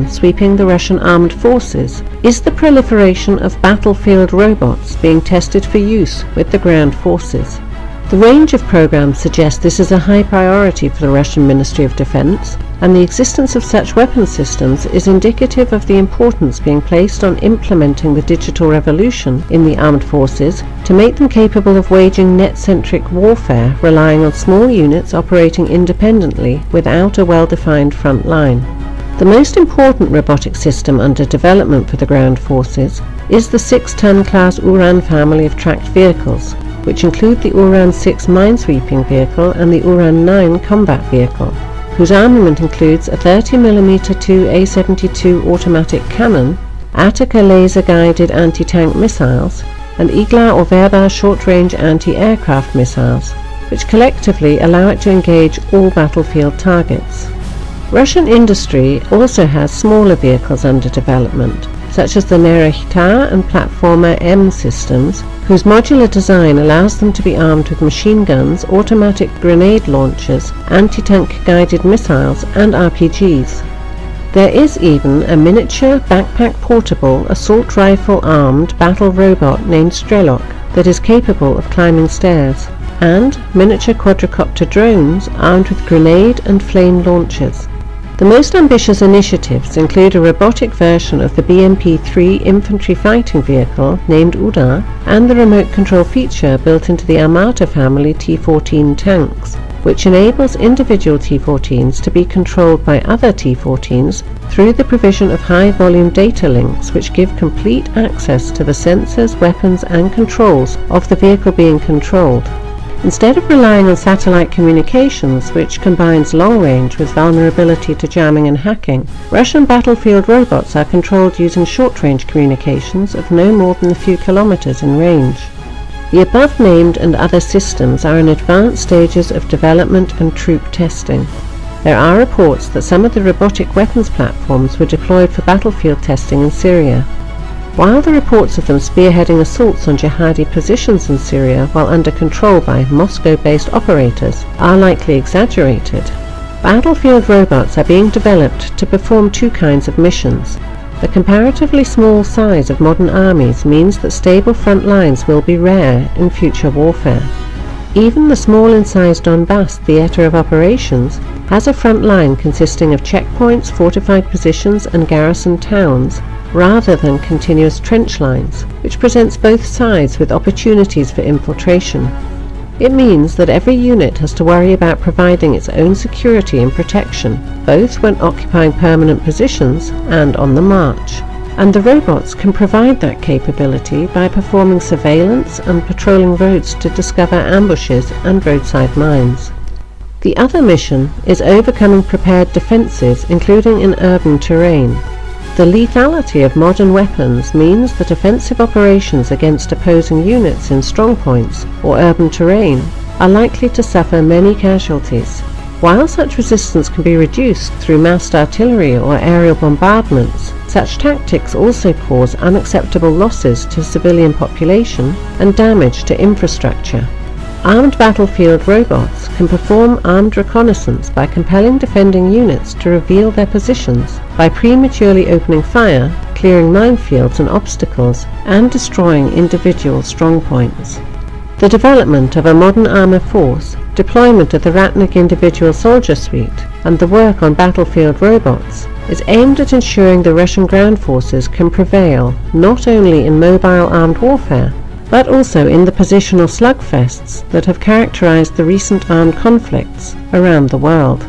sweeping the Russian armed forces is the proliferation of battlefield robots being tested for use with the ground forces. The range of programs suggests this is a high priority for the Russian Ministry of Defense, and the existence of such weapon systems is indicative of the importance being placed on implementing the digital revolution in the armed forces to make them capable of waging net-centric warfare relying on small units operating independently without a well-defined front line. The most important robotic system under development for the ground forces is the 6-ton class Uran family of tracked vehicles, which include the Uran-6 minesweeping vehicle and the Uran-9 combat vehicle, whose armament includes a 30mm 2A72 automatic cannon, Ataka laser-guided anti-tank missiles, and Igla or Verba short-range anti-aircraft missiles, which collectively allow it to engage all battlefield targets. Russian industry also has smaller vehicles under development, such as the Nerechta and Platformer M systems, whose modular design allows them to be armed with machine guns, automatic grenade launchers, anti-tank guided missiles, and RPGs. There is even a miniature, backpack-portable, assault rifle-armed battle robot named Strelok that is capable of climbing stairs, and miniature quadricopter drones armed with grenade and flame launchers. The most ambitious initiatives include a robotic version of the BMP-3 infantry fighting vehicle named Udar and the remote control feature built into the Armata family T-14 tanks, which enables individual T-14s to be controlled by other T-14s through the provision of high-volume data links which give complete access to the sensors, weapons and controls of the vehicle being controlled. Instead of relying on satellite communications, which combines long range with vulnerability to jamming and hacking, Russian battlefield robots are controlled using short-range communications of no more than a few kilometers in range. The above-named and other systems are in advanced stages of development and troop testing. There are reports that some of the robotic weapons platforms were deployed for battlefield testing in Syria. While the reports of them spearheading assaults on jihadi positions in Syria while under control by Moscow-based operators are likely exaggerated, battlefield robots are being developed to perform two kinds of missions. The comparatively small size of modern armies means that stable front lines will be rare in future warfare. Even the small in size Donbass theatre of operations has a front line consisting of checkpoints, fortified positions and garrisoned towns, rather than continuous trench lines, which presents both sides with opportunities for infiltration. It means that every unit has to worry about providing its own security and protection, both when occupying permanent positions and on the march. And the robots can provide that capability by performing surveillance and patrolling roads to discover ambushes and roadside mines. The other mission is overcoming prepared defences, including in urban terrain. The lethality of modern weapons means that offensive operations against opposing units in strongpoints or urban terrain are likely to suffer many casualties. While such resistance can be reduced through massed artillery or aerial bombardments, such tactics also cause unacceptable losses to civilian population and damage to infrastructure. Armed battlefield robots can perform armed reconnaissance by compelling defending units to reveal their positions, by prematurely opening fire, clearing minefields and obstacles, and destroying individual strongpoints. The development of a modern armour force, deployment of the Ratnik individual soldier suite, and the work on battlefield robots is aimed at ensuring the Russian ground forces can prevail not only in mobile armed warfare, but also in the positional slugfests that have characterized the recent armed conflicts around the world.